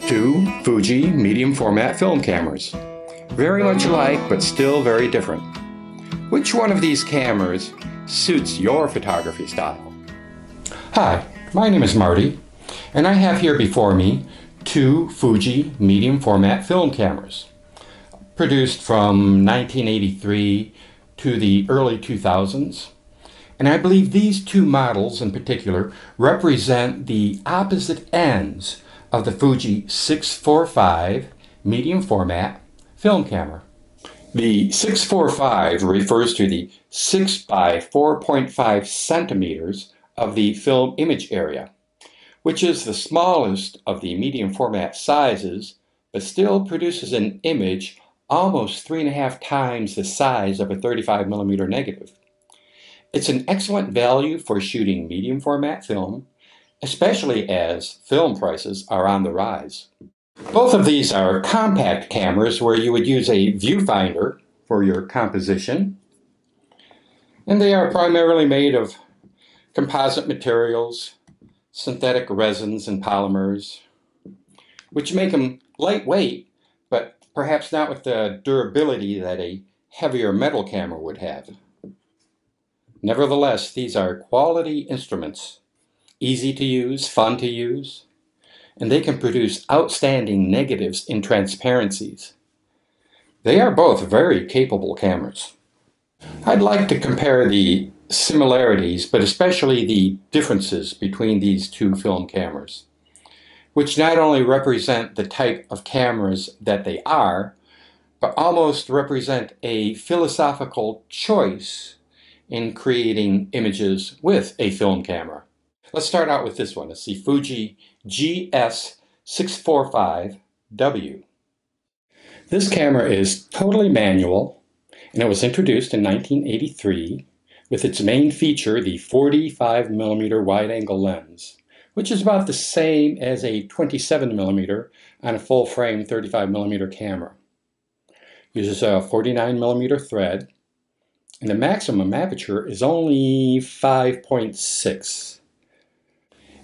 two Fuji medium format film cameras. Very much alike, but still very different. Which one of these cameras suits your photography style? Hi, my name is Marty, and I have here before me two Fuji medium format film cameras, produced from 1983 to the early 2000s. And I believe these two models in particular represent the opposite ends of the Fuji 645 medium format film camera. The 645 refers to the 6 by 4.5 centimeters of the film image area, which is the smallest of the medium format sizes, but still produces an image almost 3.5 times the size of a 35mm negative. It's an excellent value for shooting medium format film, especially as film prices are on the rise. Both of these are compact cameras where you would use a viewfinder for your composition, and they are primarily made of composite materials, synthetic resins and polymers, which make them lightweight, but perhaps not with the durability that a heavier metal camera would have. Nevertheless, these are quality instruments, easy to use, fun to use, and they can produce outstanding negatives in transparencies. They are both very capable cameras. I'd like to compare the similarities, but especially the differences between these two film cameras, which not only represent the type of cameras that they are, but almost represent a philosophical choice in creating images with a film camera. Let's start out with this one. It's the Fuji GS645W. This camera is totally manual, and it was introduced in 1983 with its main feature, the 45mm wide-angle lens, which is about the same as a 27mm on a full-frame 35mm camera. Uses a 49mm thread, and the maximum aperture is only 5.6.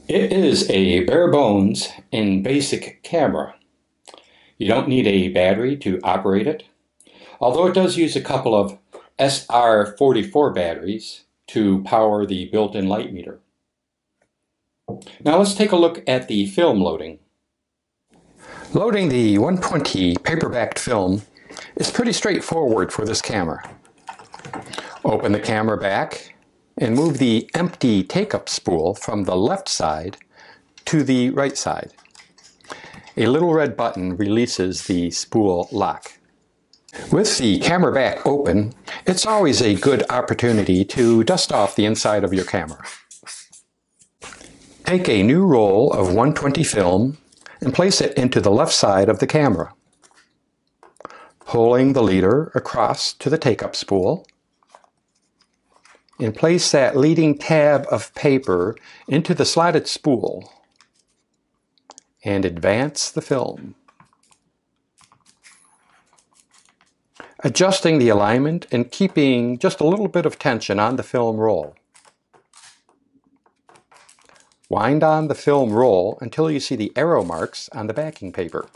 It is a bare bones and basic camera. You don't need a battery to operate it, although it does use a couple of SR44 batteries to power the built-in light meter. Now let's take a look at the film loading. Loading the 120 paper-backed film is pretty straightforward for this camera. Open the camera back and move the empty take-up spool from the left side to the right side. A little red button releases the spool lock. With the camera back open, it's always a good opportunity to dust off the inside of your camera. Take a new roll of 120 film and place it into the left side of the camera. Pulling the leader across to the take-up spool, and place that leading tab of paper into the slotted spool and advance the film. Adjusting the alignment and keeping just a little bit of tension on the film roll. Wind on the film roll until you see the arrow marks on the backing paper,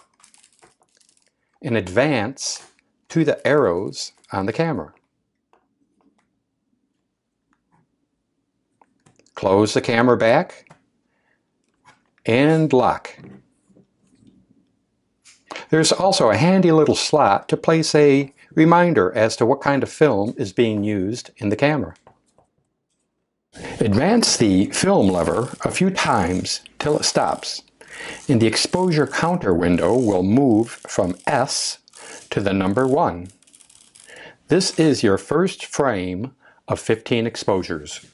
and advance to the arrows on the camera. Close the camera back and lock. There's also a handy little slot to place a reminder as to what kind of film is being used in the camera. Advance the film lever a few times till it stops, and the exposure counter window will move from S to the number 1. This is your first frame of 15 exposures.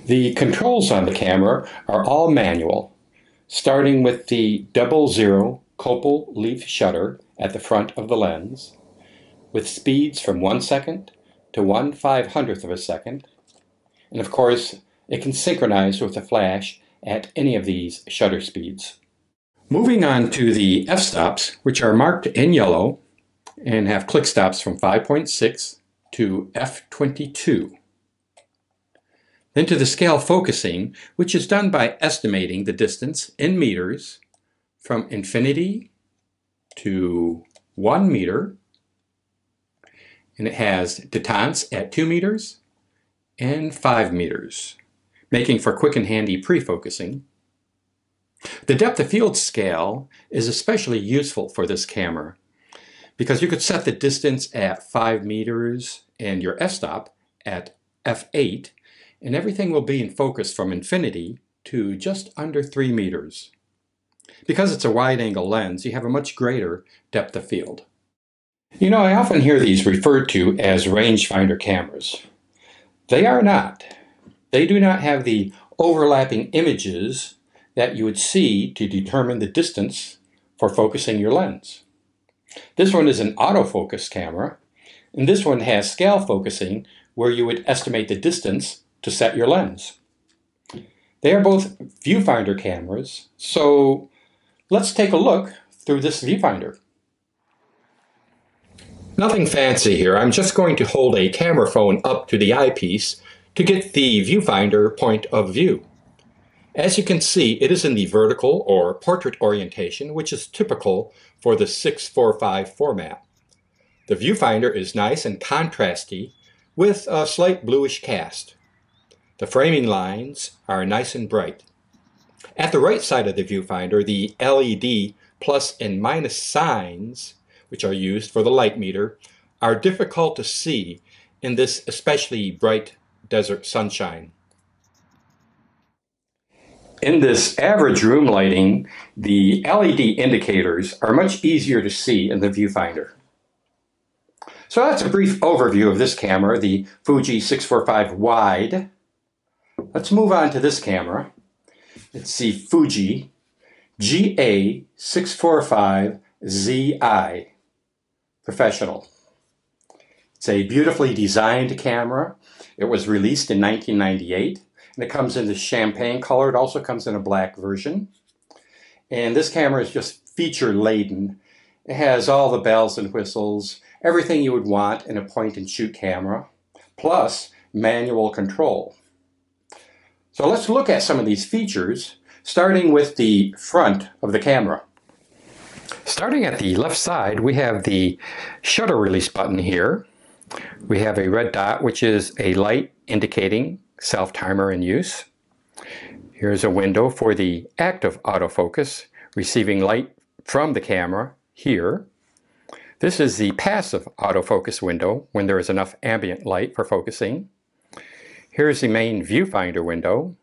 The controls on the camera are all manual, starting with the 00 copal leaf shutter at the front of the lens, with speeds from 1 second to 1/500th of a second, and of course it can synchronize with the flash at any of these shutter speeds. Moving on to the f-stops, which are marked in yellow and have click stops from 5.6 to f22. Then to the scale focusing, which is done by estimating the distance in meters from infinity to 1 meter, and it has detente at 2 meters and 5 meters, making for quick and handy pre-focusing. The depth of field scale is especially useful for this camera because you could set the distance at 5 meters and your f-stop at f8, and everything will be in focus from infinity to just under 3 meters. Because it's a wide-angle lens, you have a much greater depth of field. You know, I often hear these referred to as rangefinder cameras. They are not. They do not have the overlapping images that you would see to determine the distance for focusing your lens. This one is an autofocus camera, and this one has scale focusing where you would estimate the distance to set your lens. They are both viewfinder cameras, so let's take a look through this viewfinder. Nothing fancy here. I'm just going to hold a camera phone up to the eyepiece to get the viewfinder point of view. As you can see, it is in the vertical or portrait orientation, which is typical for the 645 format. The viewfinder is nice and contrasty with a slight bluish cast. The framing lines are nice and bright. At the right side of the viewfinder, the LED plus and minus signs, which are used for the light meter, are difficult to see in this especially bright desert sunshine. In this average room lighting, the LED indicators are much easier to see in the viewfinder. So that's a brief overview of this camera, the Fuji 645 wide. Let's move on to this camera. It's the Fuji GA645Zi Professional. It's a beautifully designed camera. It was released in 1998, and it comes in the champagne color. It also comes in a black version. And this camera is just feature-laden. It has all the bells and whistles, everything you would want in a point-and-shoot camera, plus manual control. So let's look at some of these features, starting with the front of the camera. Starting at the left side, we have the shutter release button here. We have a red dot, which is a light indicating self-timer in use. Here's a window for the active autofocus, receiving light from the camera here. This is the passive autofocus window when there is enough ambient light for focusing. Here's the main viewfinder window.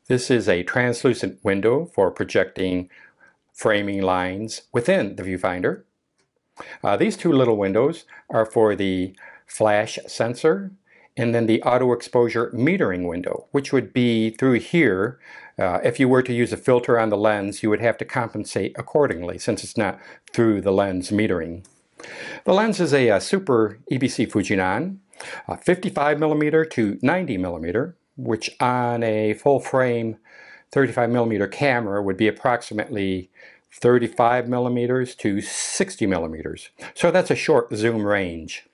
This is a translucent window for projecting framing lines within the viewfinder. These two little windows are for the flash sensor and then the auto exposure metering window, which would be through here. If you were to use a filter on the lens, you would have to compensate accordingly since it's not through the lens metering. The lens is a Super EBC Fujinon, 55mm to 90mm, which on a full frame 35mm camera would be approximately 35mm to 60mm. So that's a short zoom range.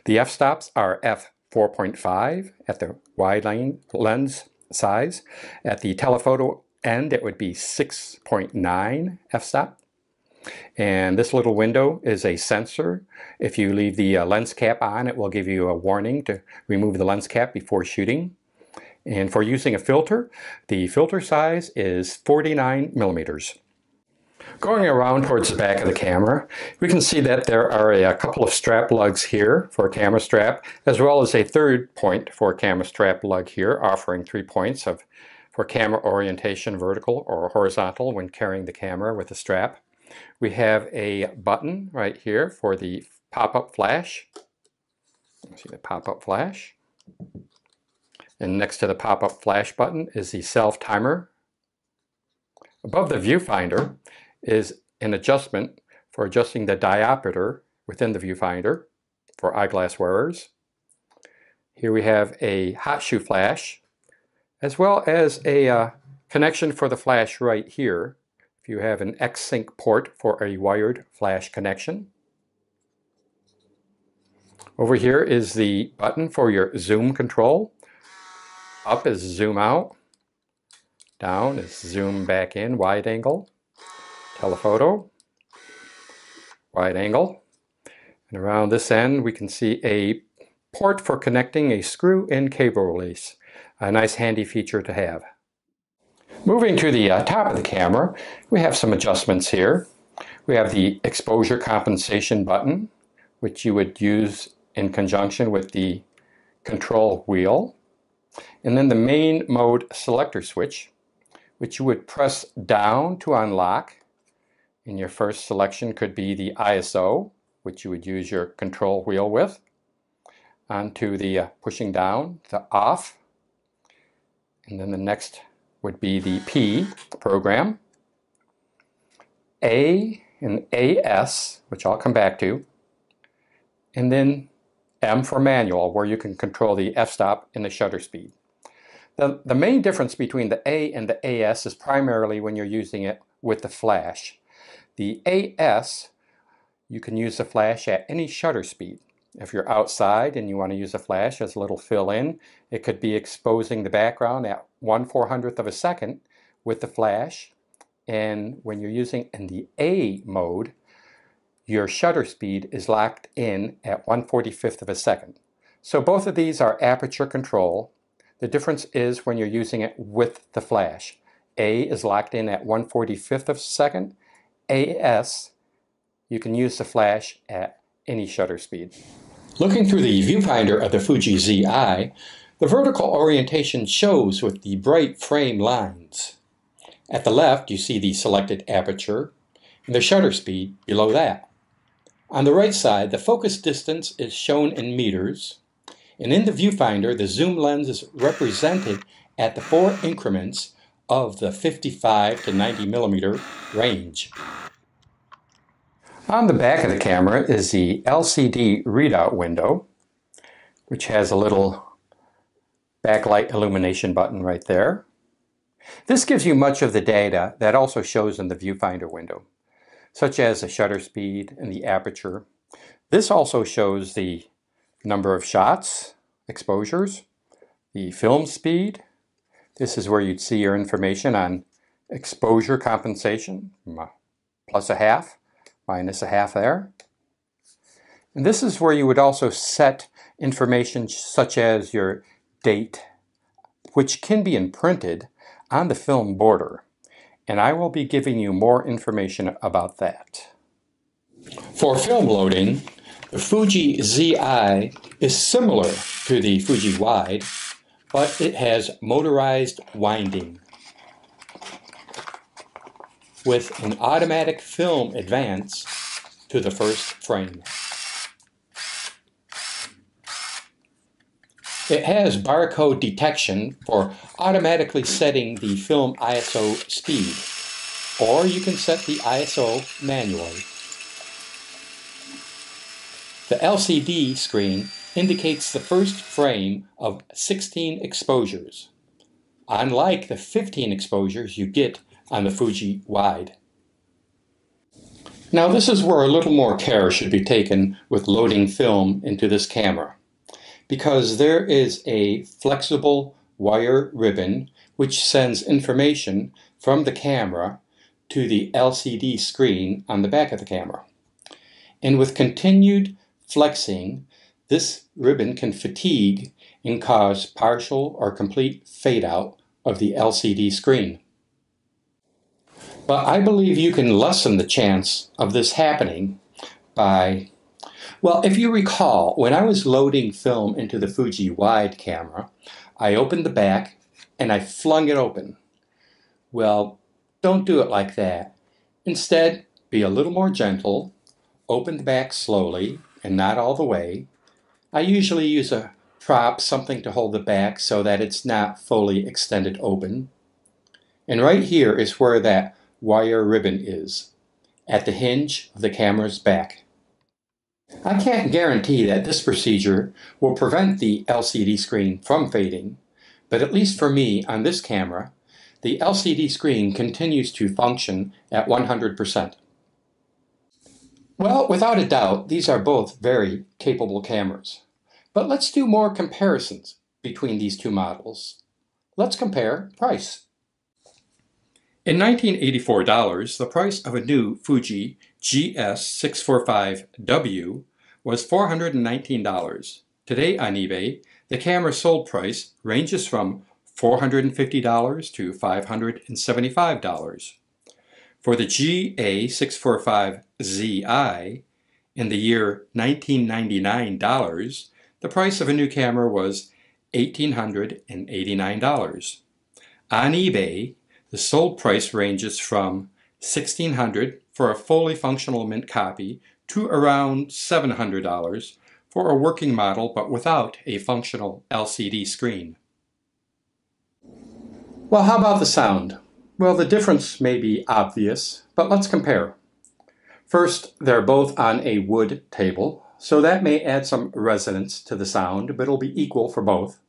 The f-stops are f4.5 at the wide lens size. At the telephoto end, it would be 6.9 f-stop. And this little window is a sensor. If you leave the lens cap on, it will give you a warning to remove the lens cap before shooting. And for using a filter, the filter size is 49mm. Going around towards the back of the camera, we can see that there are a couple of strap lugs here for a camera strap, as well as a third point for a camera strap lug here, offering 3 points for camera orientation, vertical or horizontal, when carrying the camera with a strap. We have a button right here for the pop-up flash. See the pop-up flash. And next to the pop-up flash button is the self-timer. Above the viewfinder is an adjustment for adjusting the diopter within the viewfinder for eyeglass wearers. Here we have a hot shoe flash, as well as a connection for the flash right here. If you have an X-Sync port for a wired flash connection. Over here is the button for your zoom control. Up is zoom out. Down is zoom back in, wide angle. telephoto, wide angle, and around this end we can see a port for connecting a screw-in cable release. A nice handy feature to have. Moving to the top of the camera, we have some adjustments here. We have the exposure compensation button, which you would use in conjunction with the control wheel. And then the main mode selector switch, which you would press down to unlock. And your first selection could be the ISO, which you would use your control wheel with. Onto the pushing down, the off. And then the next would be the P program. A and AS, which I'll come back to. And then M for manual, where you can control the f-stop and the shutter speed. The main difference between the A and the AS is primarily when you're using it with the flash. The AS, you can use the flash at any shutter speed. If you're outside and you want to use a flash as a little fill-in, it could be exposing the background at 1/400th of a second with the flash. And when you're using in the A mode, your shutter speed is locked in at 1/45th of a second. So both of these are aperture control. The difference is when you're using it with the flash. A is locked in at 1/45th of a second. AS, you can use the flash at any shutter speed. Looking through the viewfinder of the Fuji Zi, the vertical orientation shows with the bright frame lines. At the left, you see the selected aperture and the shutter speed below that. On the right side, the focus distance is shown in meters, and in the viewfinder, the zoom lens is represented at the 4 increments of the 55 to 90 millimeter range. On the back of the camera is the LCD readout window, which has a little backlight illumination button right there. This gives you much of the data that also shows in the viewfinder window, such as the shutter speed and the aperture. This also shows the number of shots, exposures, the film speed. This is where you'd see your information on exposure compensation, plus a half, minus a half there. And this is where you would also set information such as your date, which can be imprinted on the film border. And I will be giving you more information about that. For film loading, the Fuji Zi is similar to the Fuji Wide, but it has motorized winding with an automatic film advance to the first frame. It has barcode detection for automatically setting the film ISO speed, or you can set the ISO manually. The LCD screen indicates the first frame of 16 exposures, unlike the 15 exposures you get on the Fuji Wide. Now this is where a little more care should be taken with loading film into this camera, because there is a flexible wire ribbon which sends information from the camera to the LCD screen on the back of the camera. And with continued flexing, this ribbon can fatigue and cause partial or complete fade out of the LCD screen. But I believe you can lessen the chance of this happening by, well, if you recall, when I was loading film into the Fuji Wide camera, I opened the back and I flung it open. Well, don't do it like that. Instead, be a little more gentle, open the back slowly and not all the way. I usually use a prop, something to hold the back so that it's not fully extended open. And right here is where that wire ribbon is, at the hinge of the camera's back. I can't guarantee that this procedure will prevent the LCD screen from fading, but at least for me on this camera, the LCD screen continues to function at 100%. Well, without a doubt, these are both very capable cameras. But let's do more comparisons between these two models. Let's compare price. In 1984 dollars, the price of a new Fuji GS645W was $419. Today on eBay, the camera sold price ranges from $450 to $575. For the GA645Zi in the year 1999 dollars, the price of a new camera was $1,889. On eBay, the sold price ranges from $1,600 for a fully functional mint copy to around $700 for a working model but without a functional LCD screen. Well, how about the sound? Well, the difference may be obvious, but let's compare. First, they're both on a wood table, so that may add some resonance to the sound, but it'll be equal for both.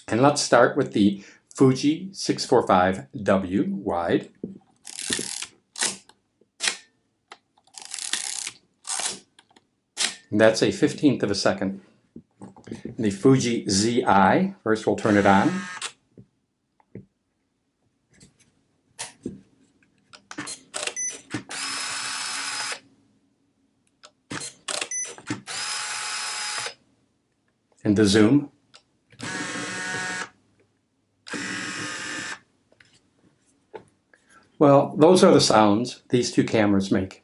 And let's start with the Fuji 645W wide. And that's a 15th of a second. The Fuji Zi, first we'll turn it on. And the zoom. Well, those are the sounds these two cameras make.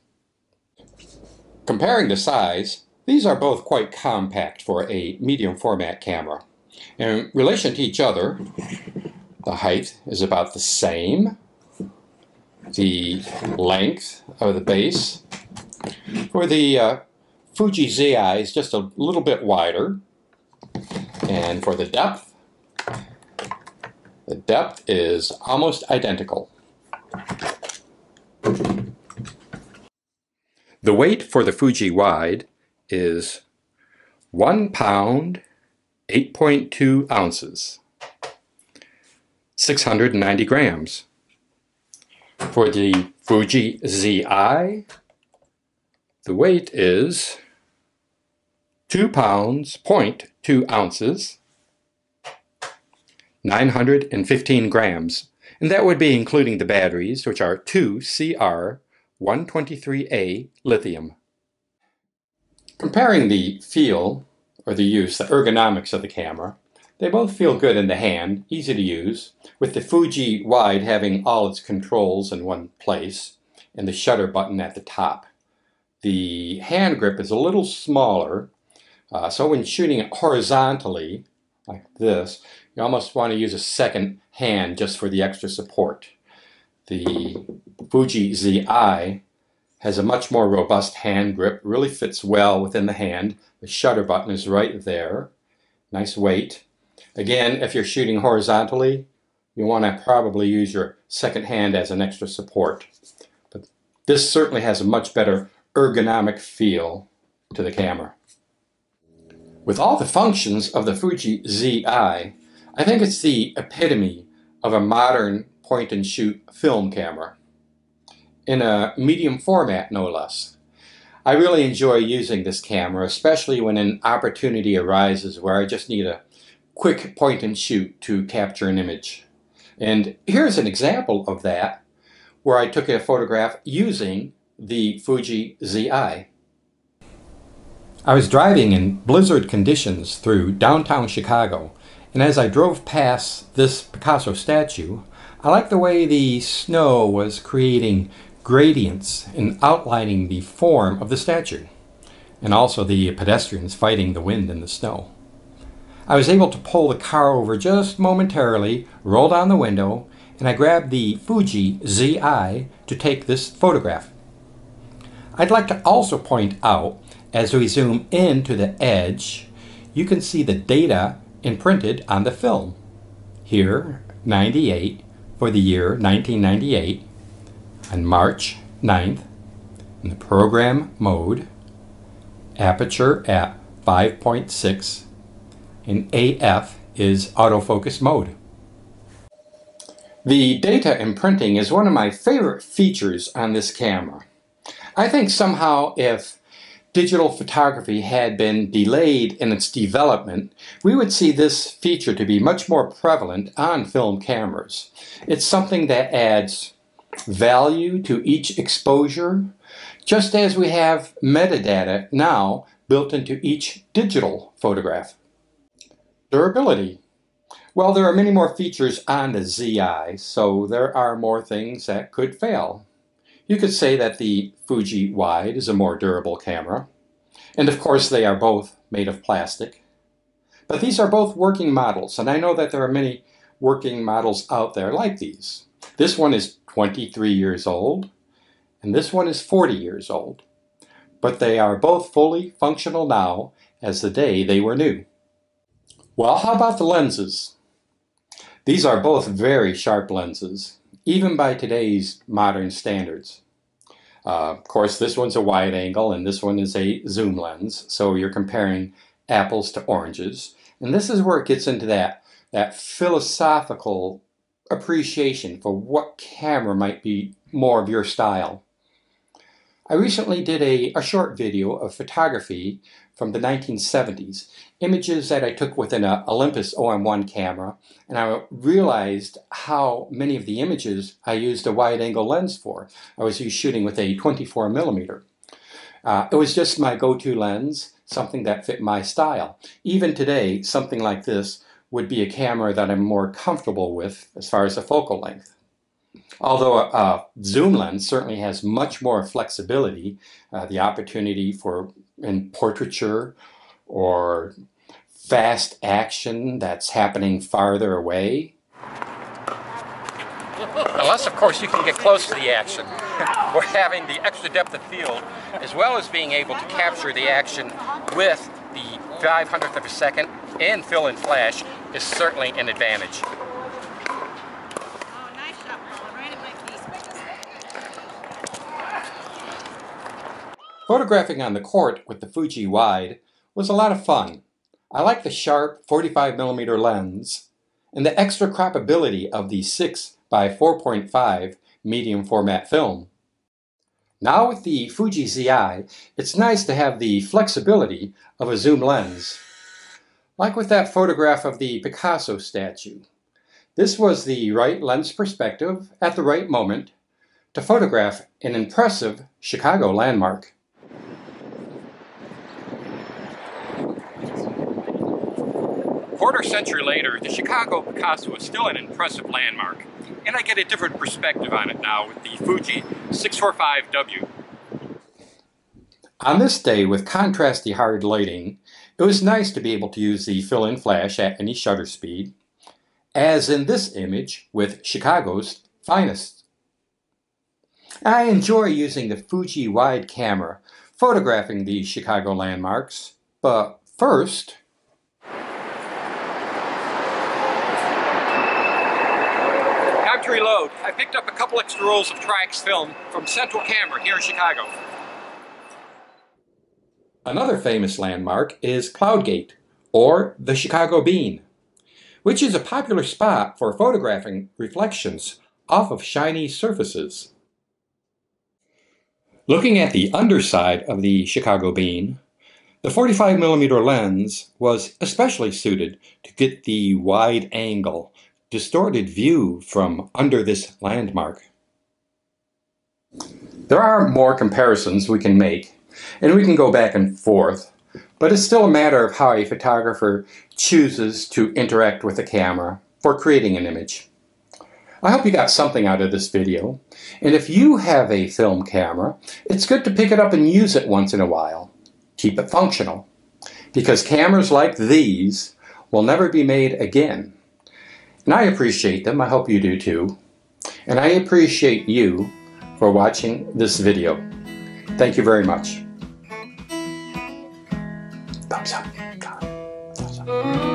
Comparing the size, these are both quite compact for a medium format camera. In relation to each other, the height is about the same. The length of the base for the Fuji Zi is just a little bit wider. And for the depth is almost identical. The weight for the Fuji wide is 1 pound, 8.2 ounces, 690 grams. For the Fuji Zi, the weight is 2 pounds, 0.2 ounces, 915 grams. And that would be including the batteries, which are 2 CR123A lithium. Comparing the feel, or the use, the ergonomics of the camera, they both feel good in the hand, easy to use, with the Fuji wide having all its controls in one place, and the shutter button at the top. The hand grip is a little smaller, so when shooting it horizontally, like this, you almost want to use a second hand just for the extra support. The Fuji Zi has a much more robust hand grip, really fits well within the hand. The shutter button is right there. Nice weight. Again, if you're shooting horizontally, you want to probably use your second hand as an extra support. But this certainly has a much better ergonomic feel to the camera. With all the functions of the Fuji Zi, I think it's the epitome of a modern point-and-shoot film camera, in a medium format no less. I really enjoy using this camera, especially when an opportunity arises where I just need a quick point-and-shoot to capture an image. And here's an example of that, where I took a photograph using the Fuji Zi. I was driving in blizzard conditions through downtown Chicago, and as I drove past this Picasso statue, I liked the way the snow was creating gradients and outlining the form of the statue, and also the pedestrians fighting the wind and the snow. I was able to pull the car over just momentarily, roll down the window, and I grabbed the Fuji Zi to take this photograph. I'd like to also point out, as we zoom into the edge, you can see the data imprinted on the film. Here, 98 for the year 1998, on March 9th, in the program mode, aperture at 5.6, and AF is autofocus mode. The data imprinting is one of my favorite features on this camera. I think somehow if digital photography had been delayed in its development, we would see this feature to be much more prevalent on film cameras. It's something that adds value to each exposure, just as we have metadata now built into each digital photograph. Durability. Well, there are many more features on the Zi, so there are more things that could fail. You could say that the Fuji wide is a more durable camera, and of course they are both made of plastic. But these are both working models, and I know that there are many working models out there like these. This one is 23 years old, and this one is 40 years old. But they are both fully functional now as the day they were new. Well, how about the lenses? These are both very sharp lenses, even by today's modern standards. Of course, this one's a wide angle and this one is a zoom lens, so you're comparing apples to oranges. And this is where it gets into that philosophical appreciation for what camera might be more of your style. I recently did a short video of photography from the 1970s, images that I took with an Olympus OM1 camera, and I realized how many of the images I used a wide-angle lens for. I was shooting with a 24mm. It was just my go-to lens, something that fit my style. Even today, something like this would be a camera that I'm more comfortable with as far as the focal length. Although a zoom lens certainly has much more flexibility, the opportunity for in portraiture or fast action that's happening farther away. Unless, of course, you can get close to the action. We're having the extra depth of field, as well as being able to capture the action with the 500th of a second and fill in flash is certainly an advantage. Photographing on the court with the Fuji wide was a lot of fun. I like the sharp 45mm lens and the extra croppability of the 6x4.5 medium format film. Now with the Fuji Zi, it's nice to have the flexibility of a zoom lens. Like with that photograph of the Picasso statue. This was the right lens perspective at the right moment to photograph an impressive Chicago landmark. Quarter century later, the Chicago Picasso is still an impressive landmark, and I get a different perspective on it now with the Fuji 645W. On this day with contrasty hard lighting, it was nice to be able to use the fill-in flash at any shutter speed, as in this image with Chicago's finest. I enjoy using the Fuji wide camera, photographing the Chicago landmarks, but first, to reload. I picked up a couple extra rolls of Tri-X film from Central Camera here in Chicago. Another famous landmark is Cloudgate, or the Chicago Bean, which is a popular spot for photographing reflections off of shiny surfaces. Looking at the underside of the Chicago Bean, the 45mm lens was especially suited to get the wide angle distorted view from under this landmark. There are more comparisons we can make, and we can go back and forth, but it's still a matter of how a photographer chooses to interact with the camera for creating an image. I hope you got something out of this video, and if you have a film camera, it's good to pick it up and use it once in a while. Keep it functional, because cameras like these will never be made again. And I appreciate them, I hope you do too. And I appreciate you for watching this video. Thank you very much. Thumbs up. Thumbs up.